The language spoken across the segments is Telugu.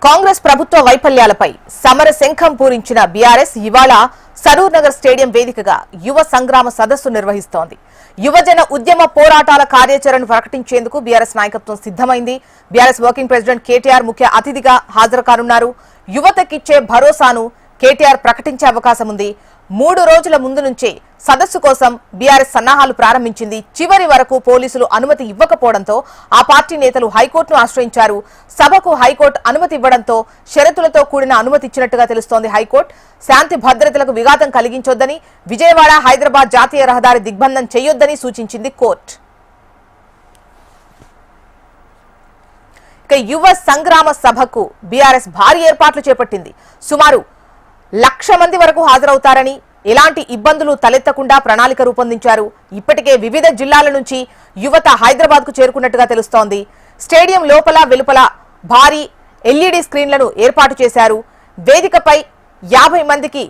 కాంగ్రెస్ ప్రభుత్వ వైఫల్యాలపై సమర శంఖం పూరించిన బీఆర్ఎస్ ఇవాళ సరూర్ నగర్ స్టేడియం వేదికగా యువ సంగ్రామ సదస్సు నిర్వహిస్తోంది. యువజన ఉద్యమ పోరాటాల కార్యాచరణను ప్రకటించేందుకు బీఆర్ఎస్ నాయకత్వం సిద్ధమైంది. బీఆర్ఎస్ వర్కింగ్ ప్రెసిడెంట్ కేటీఆర్ ముఖ్య అతిథిగా హాజరు కానున్నారు. యువతకిచ్చే భరోసాను కేటీఆర్ ప్రకటించే అవకాశం ఉంది. 3 రోజుల ముందు నుంచే సదస్సు కోసం బీఆర్ఎస్ సన్నాహాలు ప్రారంభించింది. చివరి వరకు పోలీసులు అనుమతి ఇవ్వకపోవడంతో ఆ పార్టీ నేతలు హైకోర్టును ఆశ్రయించారు. సభకు హైకోర్టు అనుమతి ఇవ్వడంతో షరతులతో కూడిన అనుమతి ఇచ్చినట్టుగా తెలుస్తోంది. హైకోర్టు శాంతి భద్రతలకు విఘాతం కలిగించొద్దని, విజయవాడ హైదరాబాద్ జాతీయ రహదారి దిగ్బంధం చేయొద్దని సూచించింది కోర్టు. యువ సంగ్రామ సభకు బీఆర్ఎస్ భారీ ఏర్పాట్లు చేపట్టింది. సుమారు 1,00,000 మంది వరకు హాజరవుతారని, ఎలాంటి ఇబ్బందులు తలెత్తకుండా ప్రణాళిక రూపొందించారు. ఇప్పటికే వివిధ జిల్లాల నుంచి యువత హైదరాబాద్ కు చేరుకున్నట్టుగా తెలుస్తోంది. స్టేడియం లోపల వెలుపల భారీ ఎల్ఈడీ స్క్రీన్లను ఏర్పాటు చేశారు. వేదికపై 50 మందికి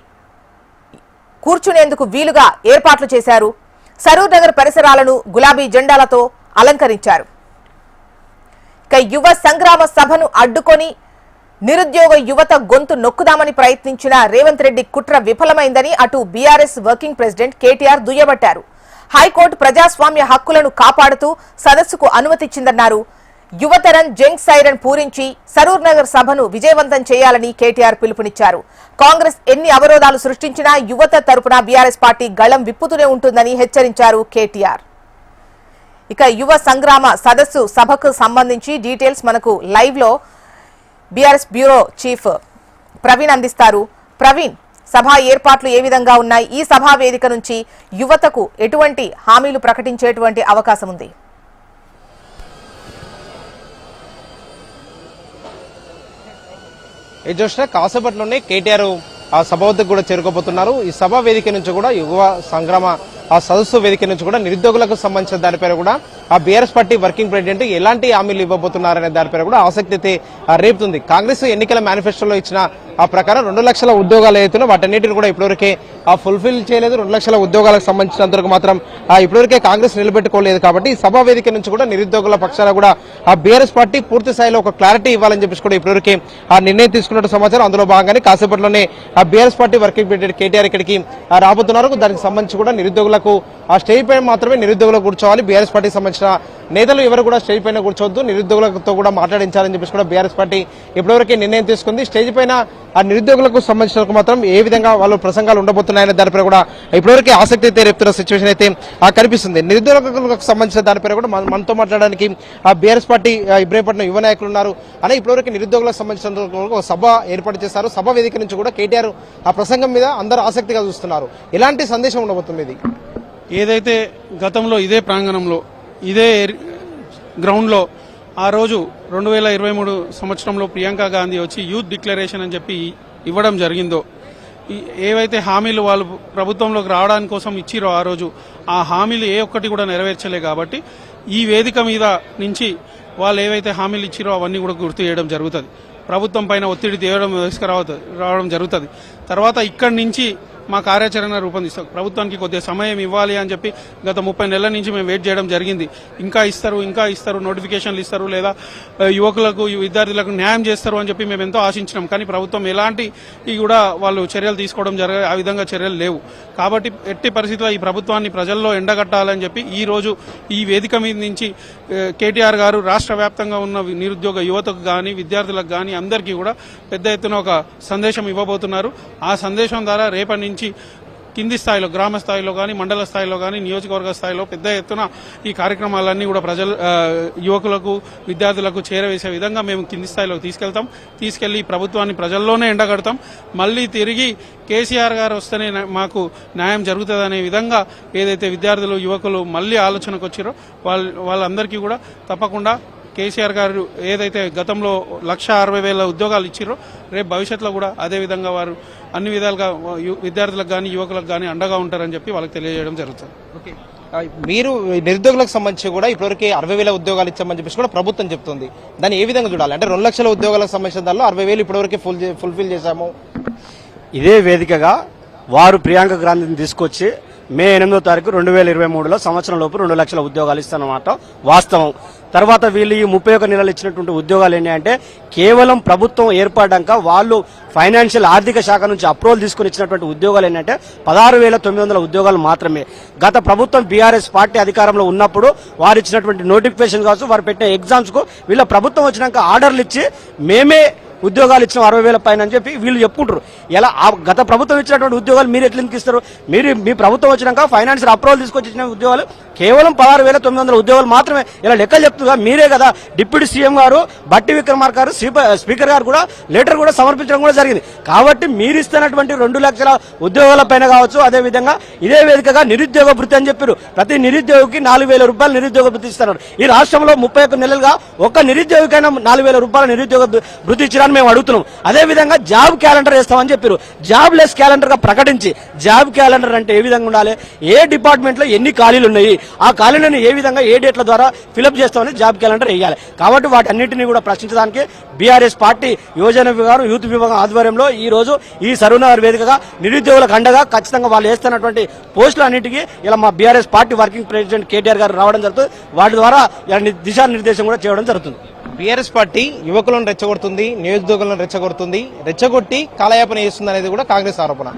కూర్చునేందుకు వీలుగా ఏర్పాట్లు చేశారు. సరూర్ నగర్ పరిసరాలను గులాబీ జెండాలతో అలంకరించారు. యువ సంగ్రామ సభను అడ్డుకొని నిరుద్యోగ యువత గొంతు నొక్కుదామని ప్రయత్నించిన రేవంత్ రెడ్డి కుట్ర విఫలమైందని అటు బీఆర్ఎస్ వర్కింగ్ ప్రెసిడెంట్ కేటీఆర్ దుయ్యబట్టారు. హైకోర్టు ప్రజాస్వామ్య హక్కులను కాపాడుతూ సదస్సుకు అనుమతిచ్చిందన్నారు. యువతరం జంగ్ సైరన్ పూరించి సరూర్ నగర్ సభను విజయవంతం చేయాలని కేటీఆర్ పిలుపునిచ్చారు. కాంగ్రెస్ ఎన్ని అవరోధాలు సృష్టించినా యువత తరపున బీఆర్ఎస్ పార్టీ గళం విప్పుతూనే ఉంటుందని హెచ్చరించారు కేటీఆర్. యువ సంగ్రామ సదస్సు సభకు సంబంధించి డీటెయిల్స్ మనకు లైవ్ లో బీఆర్ఎస్ బ్యూరో చీఫ్ ప్రవీణ్ అందిస్తారు. ప్రవీణ్, సభా ఏర్పాట్లు ఏ విధంగా ఉన్నాయి? ఈ సభా వేదిక నుంచి యువతకు ఎటువంటి హామీలు ప్రకటించేటువంటి అవకాశం ఉంది? ఇది చూసినా కాసేపట్లోనే కేటీఆర్ ఆ సభ వద్దకు కూడా చేరుకోబోతున్నారు. ఈ సభా వేదిక నుంచి కూడా యువ సంగ్రామ ఆ సదస్సు వేదిక నుంచి కూడా నిరుద్యోగులకు సంబంధించిన దానిపైన కూడా ఆ బీఆర్ఎస్ పార్టీ వర్కింగ్ ప్రెసిడెంట్ ఎలాంటి హామీలు ఇవ్వబోతున్నారనే దానిపైన కూడా ఆసక్తి అయితే రేపుతుంది. కాంగ్రెస్ ఎన్నికల మేనిఫెస్టోలో ఇచ్చిన ఆ ప్రకారం 2 లక్షల ఉద్యోగాలు అవుతున్నాయి. వాటన్నిటిని కూడా ఇప్పటివరకే ఫుల్ఫిల్ చేయలేదు. 2 లక్షల ఉద్యోగాలకు సంబంధించినంతవరకు మాత్రం ఇప్పటివరకే కాంగ్రెస్ నిలబెట్టుకోలేదు. కాబట్టి ఈ సభా వేదిక నుంచి కూడా నిరుద్యోగుల పక్షాన కూడా ఆ బీఆర్ఎస్ పార్టీ పూర్తి స్థాయిలో ఒక క్లారిటీ ఇవ్వాలని చెప్పేసి కూడా ఇప్పటివరకే ఆ నిర్ణయం తీసుకున్నట్టు సమాచారం. అందులో భాగంగానే కాసేపట్లోనే ఆ BRS party working president KTR ఇక్కడికి రాబోతున్నారు. దానికి సంబంధించి కూడా నిరుద్యోగులకు ఆ స్టేజ్ పైన మాత్రమే నిరుద్యోగులకు కూర్చోవాలి. బీఆర్ఎస్ పార్టీకి సంబంధించిన నేతలు ఎవరు కూడా స్టేజ్ పైన కూర్చోవద్దు, నిరుద్యోగులతో కూడా మాట్లాడించాలని చెప్పేసి కూడా బీఆర్ఎస్ పార్టీ ఇప్పటివరకే నిర్ణయం తీసుకుంది. స్టేజ్ పైన ఆ నిరుద్యోగులకు సంబంధించిన మాత్రం ఏ విధంగా వాళ్ళు ప్రసంగాలు ఉండబోతున్నాయనే దానిపై కూడా ఇప్పటివరకే ఆసక్తి అయితే రేపుతున్న సిచ్యువేషన్ అయితే కనిపిస్తుంది. నిరుద్యోగులకు సంబంధించిన దానిపై కూడా మనతో మాట్లాడడానికి ఆ బీఆర్ఎస్ పార్టీ ఇబ్రహీంపట్నం యువ నాయకులు ఉన్నారు. అని ఇప్పటివరకు నిరుద్యోగులకు సంబంధించిన ఒక సభ ఏర్పాటు చేశారు. సభ వేదిక నుంచి కూడా కేటీఆర్ ఆ ప్రసంగం మీద అందరూ ఆసక్తిగా చూస్తున్నారు. ఎలాంటి సందేశం ఉండబోతుంది? ఇది ఏదైతే గతంలో ఇదే ప్రాంగణంలో ఇదే గ్రౌండ్లో ఆ రోజు 2023 సంవత్సరంలో ప్రియాంక గాంధీ వచ్చి యూత్ డిక్లరేషన్ అని చెప్పి ఇవ్వడం జరిగిందో, ఏవైతే హామీలు వాళ్ళు ప్రభుత్వంలోకి రావడానికి కోసం ఇచ్చిరో ఆ రోజు ఆ హామీలు ఏ ఒక్కటి కూడా నెరవేర్చలే. కాబట్టి ఈ వేదిక మీద నుంచి వాళ్ళు ఏవైతే హామీలు ఇచ్చిరో అవన్నీ కూడా గుర్తు చేయడం జరుగుతుంది. ప్రభుత్వం పైన ఒత్తిడి తీసుకురావడం జరుగుతుంది. తర్వాత ఇక్కడి నుంచి మా కార్యాచరణ రూపొందిస్తాం. ప్రభుత్వానికి కొద్దిగా సమయం ఇవ్వాలి అని చెప్పి గత 30 నెలల నుంచి మేము వెయిట్ చేయడం జరిగింది. ఇంకా ఇస్తారు, నోటిఫికేషన్లు ఇస్తారు, లేదా యువకులకు విద్యార్థులకు న్యాయం చేస్తారు అని చెప్పి మేము ఎంతో ఆశించినాం. కానీ ప్రభుత్వం ఎలాంటి కూడా వాళ్ళు చర్యలు తీసుకోవడం ఆ విధంగా చర్యలు లేవు. కాబట్టి ఎట్టి పరిస్థితుల్లో ఈ ప్రభుత్వాన్ని ప్రజల్లో ఎండగట్టాలని చెప్పి ఈ రోజు ఈ వేదిక మీద నుంచి కేటీఆర్ గారు రాష్ట్ర వ్యాప్తంగా ఉన్న నిరుద్యోగ యువతకు కానీ విద్యార్థులకు కానీ అందరికీ కూడా పెద్ద ఎత్తున ఒక సందేశం ఇవ్వబోతున్నారు. ఆ సందేశం ద్వారా రేపటి నుంచి కింది స్థాయిలో, గ్రామ స్థాయిలో కానీ, మండల స్థాయిలో కానీ, నియోజకవర్గ స్థాయిలో పెద్ద ఎత్తున ఈ కార్యక్రమాలన్నీ కూడా యువకులకు విద్యార్థులకు చేరవేసే విధంగా మేము కింది స్థాయిలోకి తీసుకెళ్లి ప్రభుత్వాన్ని ప్రజల్లోనే ఎండగడతాం. మళ్ళీ తిరిగి కేసీఆర్ గారు వస్తేనే మాకు న్యాయం జరుగుతుందనే విధంగా ఏదైతే విద్యార్థులు యువకులు మళ్ళీ ఆలోచనకు వచ్చారో వాళ్ళందరికీ కూడా తప్పకుండా కేసీఆర్ గారు ఏదైతే గతంలో 1,60,000 ఉద్యోగాలు ఇచ్చిరో రేపు భవిష్యత్తులో కూడా అదేవిధంగా వారు అన్ని విధాలుగా విద్యార్థులకు కానీ యువకులకు కానీ అండగా ఉంటారని చెప్పి వాళ్ళకి తెలియజేయడం జరుగుతుంది. ఓకే, మీరు నిరుద్యోగులకు సంబంధించి కూడా ఇప్పటివరకు 60,000 ఉద్యోగాలు ఇచ్చామని చెప్పేసి కూడా ప్రభుత్వం చెప్తుంది. దాన్ని ఏ విధంగా చూడాలి? అంటే 2 లక్షల ఉద్యోగాలకు సంబంధించిన దానిలో 60,000 ఇప్పటివరకు ఫుల్ఫిల్ చేశాము. ఇదే వేదికగా వారు ప్రియాంక గాంధీని తీసుకొచ్చి మే 8వ తారీఖు 2023లో సంవత్సరం లోపు 2 లక్షల ఉద్యోగాలు ఇస్తానమాట వాస్తవం. తర్వాత వీళ్ళు ఈ 31 నెలలు ఇచ్చినటువంటి ఉద్యోగాలు ఏంటి అంటే కేవలం ప్రభుత్వం ఏర్పడ్డాక వాళ్ళు ఫైనాన్షియల్ ఆర్థిక శాఖ నుంచి అప్రూవల్ తీసుకుని ఇచ్చినటువంటి ఉద్యోగాలు ఏంటంటే 16,900 ఉద్యోగాలు మాత్రమే. గత ప్రభుత్వం బీఆర్ఎస్ పార్టీ అధికారంలో ఉన్నప్పుడు వారు ఇచ్చినటువంటి నోటిఫికేషన్ కావచ్చు, వారు పెట్టిన ఎగ్జామ్స్ కు వీళ్ళ ప్రభుత్వం వచ్చినాక ఆర్డర్లు ఇచ్చి మేమే ఉద్యోగాలు ఇచ్చిన 60,000 పైన అని చెప్పి వీళ్ళు చెప్పుకుంటారు. ఎలా గత ప్రభుత్వం ఇచ్చినటువంటి ఉద్యోగాలు మీరు ఎట్లా ఇస్తారు? మీ ప్రభుత్వం వచ్చినాక ఫైనాన్షియల్ అప్రూవల్ తీసుకొచ్చి ఇచ్చిన ఉద్యోగాలు కేవలం 16,900 ఉద్యోగాలు మాత్రమే. ఇలా లెక్కలు చెప్తుగా మీరే కదా డిప్యూటీ సీఎం గారు బట్టి విక్రమార్క గారు స్పీకర్ గారు కూడా లెటర్ కూడా సమర్పించడం కూడా జరిగింది. కాబట్టి మీరు ఇస్తున్నటువంటి 2 లక్షల ఉద్యోగాల పైన కావచ్చు, అదేవిధంగా ఇదే వేదికగా నిరుద్యోగ భృతి అని చెప్పారు. ప్రతి నిరుద్యోగికి 4,000 రూపాయలు నిరుద్యోగ భృతి ఇస్తున్నారు. ఈ రాష్ట్రంలో 31 నెలలుగా ఒక్క నిరుద్యోగికైనా 4,000 రూపాయల నిరుద్యోగ భృతి ఇచ్చినా మేము అడుగుతున్నాం. అదే విధంగా జాబ్ క్యాలెండర్ వేస్తామని చెప్పారు. జాబ్ లెస్ క్యాలెండర్ గా ప్రకటించి జాబ్ క్యాలెండర్ అంటే ఏ విధంగా ఉండాలి, ఏ డిపార్ట్మెంట్ లో ఎన్ని ఖాళీలు ఉన్నాయి, ఆ ఖాళీలను ఏ విధంగా ఏ డేట్ల ద్వారా ఫిలప్ చేస్తామని జాబ్ క్యాలెండర్ వేయాలి. కాబట్టి వాటన్నింటినీ కూడా ప్రశ్నించడానికి బీఆర్ఎస్ పార్టీ యువజన విభాగం యూత్ విభాగం ఆధ్వర్యంలో ఈ రోజు ఈ సరూనగర్ వేదికగా నిరుద్యోగులకు అండగా ఖచ్చితంగా వాళ్ళు వేస్తున్నటువంటి పోస్టులు అన్నింటికి ఇలా మా BRS party working president KTR గారు రావడం జరుగుతుంది. వాటి ద్వారా దిశానిర్దేశం కూడా చేయడం జరుగుతుంది. బీఆర్ఎస్ పార్టీ యువకులను రెచ్చగొడుతుంది, నిరుద్యోగులను రెచ్చగొట్టి కాలయాపన చేస్తుంది అనేది కూడా కాంగ్రెస్ ఆరోపణ.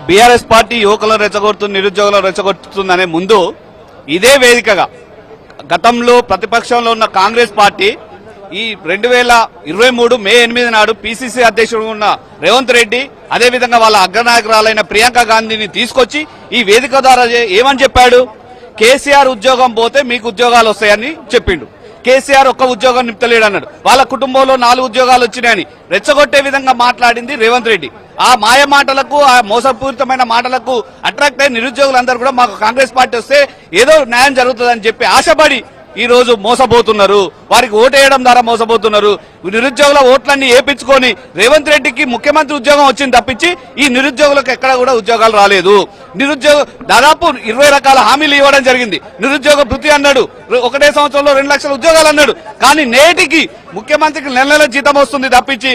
బీఆర్ఎస్ పార్టీ యువకులను రెచ్చగొడుతుంది, నిరుద్యోగులను రెచ్చగొడుతుందనే ముందు ఇదే వేదికగా గతంలో ప్రతిపక్షంలో ఉన్న కాంగ్రెస్ పార్టీ ఈ 2023 మే 8 నాడు పిసిసి అధ్యక్షుడు ఉన్న రేవంత్ రెడ్డి అదేవిధంగా వాళ్ళ అగ్రనాయకురాలైన ప్రియాంక గాంధీని తీసుకొచ్చి ఈ వేదిక ద్వారా ఏమని చెప్పాడు? కేసీఆర్ ఉద్యోగం పోతే మీకు ఉద్యోగాలు వస్తాయని చెప్పిండు. కేసీఆర్ ఒక్క ఉద్యోగం నింపలేడు అన్నాడు. వాళ్ళ కుటుంబంలో 4 ఉద్యోగాలు వచ్చినాయని రెచ్చగొట్టే విధంగా మాట్లాడింది రేవంత్ రెడ్డి. ఆ మాయ మాటలకు, ఆ మోసపూరితమైన మాటలకు అట్రాక్ట్ అయి నిరుద్యోగులందరూ కూడా మాకు కాంగ్రెస్ పార్టీ వస్తే ఏదో న్యాయం జరుగుతుందని చెప్పి ఆశపడి ఈ రోజు మోసపోతున్నారు. వారికి ఓటేయడం ద్వారా మోసపోతున్నారు. నిరుద్యోగుల ఓట్లన్నీ ఏపించుకొని రేవంత్ రెడ్డికి ముఖ్యమంత్రి ఉద్యోగం వచ్చింది తప్పించి ఈ నిరుద్యోగులకు ఎక్కడ కూడా ఉద్యోగాలు రాలేదు. దాదాపు 20 రకాల హామీలు ఇవ్వడం జరిగింది. నిరుద్యోగ భృతి అన్నాడు, ఒకటే సంవత్సరంలో 2 లక్షల ఉద్యోగాలు అన్నాడు. కానీ నేటికి ముఖ్యమంత్రికి నెల జీతం వస్తుంది తప్పించి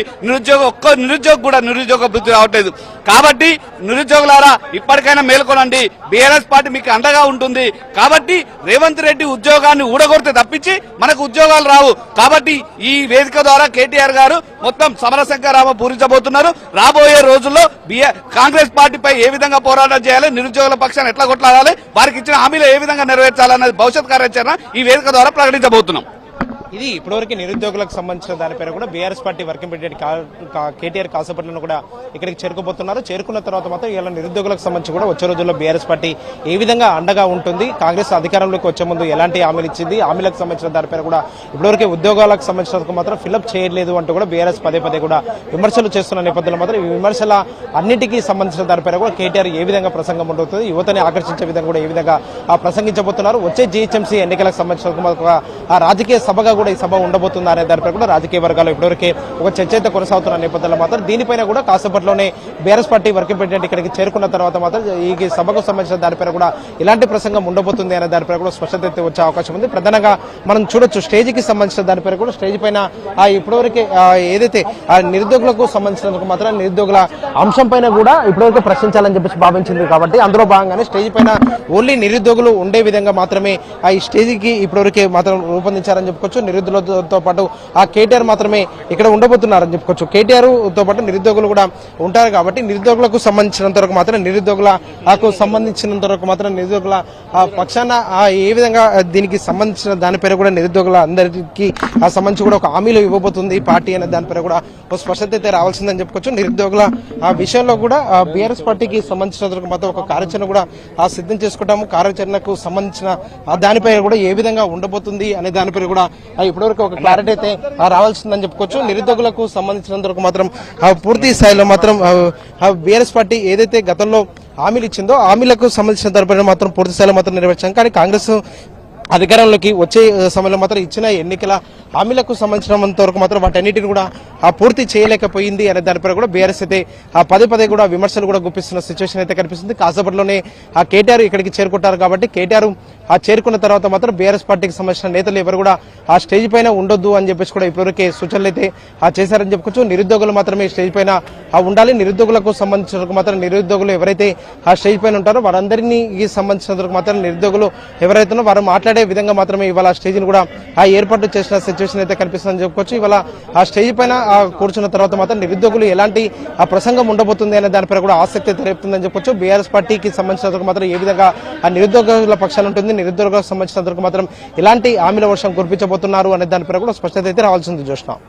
ఒక్క నిరుద్యోగి కూడా నిరుద్యోగ భృతి రావట్లేదు. కాబట్టి నిరుద్యోగులారా ఇప్పటికైనా మేల్కొనండి. బీఆర్ఎస్ పార్టీ మీకు అండగా ఉంటుంది. కాబట్టి రేవంత్ రెడ్డి ఉద్యోగాన్ని ఊడగొడితే తప్పించి మనకు ఉద్యోగాలు రావు. కాబట్టి ఈ వేదిక ద్వారా కేటీఆర్ గారు మొత్తం సమరశంకరామ పూరించబోతున్నారు. రాబోయే రోజుల్లో కాంగ్రెస్ పార్టీపై ఏ విధంగా పోరాటం చేయాలి, నిరుద్యోగుల పక్షాన్ని ఎట్లా కొట్లాడాలి, వారికి ఇచ్చిన హామీలు ఏ విధంగా నెరవేర్చాలన్నది భవిష్యత్ కార్యాచరణ ఈ వేదిక ద్వారా ప్రకటించబోతున్నాం. ఇది ఇప్పటివరకు నిరుద్యోగులకు సంబంధించిన దానిపైన కూడా BRS party working president KTR కాసేపట్లను కూడా ఇక్కడికి చేరుకోబోతున్నారు. చేరుకున్న తర్వాత మాత్రం ఇలా నిరుద్యోగులకు సంబంధించి కూడా వచ్చే రోజుల్లో బీఆర్ఎస్ పార్టీ ఏ విధంగా అండగా ఉంటుంది, కాంగ్రెస్ అధికారంలోకి వచ్చే ముందు ఎలాంటి హామీలు ఇచ్చింది, హామీలకు సంబంధించిన దానిపైన కూడా ఇప్పటివరకు ఉద్యోగాలకు సంబంధించినందుకు మాత్రం ఫిల్అప్ చేయలేదు అంటూ కూడా బీఆర్ఎస్ పదే కూడా విమర్శలు చేస్తున్న నేపథ్యంలో మాత్రం ఈ విమర్శల అన్నింటికీ సంబంధించిన దానిపైన కూడా కేటీఆర్ ఏ విధంగా ప్రసంగం ఉండవుతుంది, యువతని ఆకర్షించే విధంగా కూడా ఏ విధంగా ప్రసంగించబోతున్నారు, వచ్చే జీహెచ్ఎంసీ ఎన్నికలకు సంబంధించిన రాజకీయ సభగా కూడా ఈ సభ ఉండబోతుందా అనే దానిపై కూడా రాజకీయ వర్గాలు ఇప్పటివరకే ఒక చర్చ అయితే కొనసాగుతున్న నేపథ్యంలో మాత్రం దీనిపైన కూడా కాసేపట్లోనే బీఆర్ఎస్ పార్టీ వర్కింగ్ ప్రెసిడెంట్ ఇక్కడికి చేరుకున్న తర్వాత మాత్రం ఈ సభకు సంబంధించిన దానిపైన కూడా ఎలాంటి ప్రసంగం ఉండబోతుంది అనే దానిపై కూడా స్పష్టత అయితే వచ్చే అవకాశం ఉంది. ప్రధానంగా మనం చూడొచ్చు స్టేజ్కి సంబంధించిన దానిపై కూడా స్టేజ్ పైన ఇప్పటివరకే ఏదైతే నిరుద్యోగులకు సంబంధించినందుకు మాత్రం నిరుద్యోగుల అంశం పైన కూడా ఇప్పటివరకు ప్రశ్నించాలని చెప్పేసి భావించింది. కాబట్టి అందులో భాగంగానే స్టేజ్ పైన ఓన్లీ నిరుద్యోగులు ఉండే విధంగా మాత్రమే ఈ స్టేజ్కి ఇప్పటివరకే మాత్రం రూపొందించారని చెప్పుకోవచ్చు. నిరుద్యోగులతో పాటు ఆ కేటీఆర్ మాత్రమే ఇక్కడ ఉండబోతున్నారని చెప్పుకోవచ్చు. కేటీఆర్ తో పాటు నిరుద్యోగులు కూడా ఉంటారు. కాబట్టి నిరుద్యోగులకు సంబంధించినంత వరకు మాత్రం నిరుద్యోగుల పక్షాన ఏ విధంగా దీనికి సంబంధించిన దానిపై కూడా నిరుద్యోగుల అందరికీ సంబంధించి కూడా ఒక హామీలు ఇవ్వబోతుంది పార్టీ అనే దానిపై కూడా స్పష్టత అయితే రావాల్సిందని చెప్పుకోవచ్చు. నిరుద్యోగుల విషయంలో కూడా బీఆర్ఎస్ పార్టీకి సంబంధించినంత వరకు మాత్రం ఒక కార్యాచరణ కూడా సిద్ధం చేసుకుంటాము. కార్యాచరణకు సంబంధించిన దానిపై కూడా ఏ విధంగా ఉండబోతుంది అనే దానిపై కూడా ఇప్పటివరకు ఒక క్లారిటీ అయితే రావాల్సిందని చెప్పుకోవచ్చు. నిరుద్యోగులకు సంబంధించినంత వరకు మాత్రం పూర్తి స్థాయిలో మాత్రం బీఆర్ఎస్ పార్టీ ఏదైతే గతంలో హామీలు ఇచ్చిందో హామీలకు సంబంధించిన దానిపైన మాత్రం పూర్తి స్థాయిలో మాత్రం నెరవేర్చాం. కానీ కాంగ్రెస్ అధికారంలోకి వచ్చే సమయంలో మాత్రం ఇచ్చిన ఎన్నికల హామీలకు సంబంధించినంత వరకు మాత్రం వాటన్నిటిని కూడా పూర్తి చేయలేకపోయింది అనే దానిపై కూడా బీఆర్ఎస్ అయితే పదే పదే కూడా విమర్శలు కూడా గుప్పిస్తున్న సిచ్యువేషన్ అయితే కనిపిస్తుంది. కాసేపట్లోనే కేటీఆర్ ఇక్కడికి చేరుకుంటారు కాబట్టి కేటీఆర్ చేరుకున్న తర్వాత మాత్రం బీఆర్ఎస్ పార్టీకి సంబంధించిన నేతలు ఎవరు కూడా ఆ స్టేజ్ పైన ఉండొద్దు అని చెప్పేసి కూడా ఇప్పటివరకే సూచనలు అయితే చేశారని చెప్పుకోవచ్చు. నిరుద్యోగులు మాత్రమే స్టేజ్ పైన ఉండాలి. నిరుద్యోగులకు సంబంధించిన మాత్రం నిరుద్యోగులు ఎవరైతే ఆ స్టేజ్ పైన ఉంటారో వారందరినీ సంబంధించినందుకు మాత్రం నిరుద్యోగులు ఎవరైతే వారు మాట్లాడే విధంగా మాత్రమే ఇవాళ స్టేజ్ ని కూడా ఏర్పాటు చేసిన సిచ్యువేషన్ అయితే కనిపిస్తుందని చెప్పుకోవచ్చు. ఇవాళ ఆ స్టేజ్ పైన కూర్చున్న తర్వాత మాత్రం నిరుద్యోగులు ఎలాంటి ప్రసంగం ఉండబోతుంది అనే దానిపై కూడా ఆసక్తి రేపుతుందని చెప్పొచ్చు. బీఆర్ఎస్ పార్టీకి సంబంధించినందుకు మాత్రం ఏ విధంగా ఆ నిరుద్యోగుల పక్షాలు ఉంటుంది, నిరుద్యోగులకు సంబంధించినందుకు మాత్రం ఎలాంటి హామీల వర్షం కురిపించబోతున్నారు అనే దానిపై కూడా స్పష్టత అయితే రావాల్సింది. చూసినాం.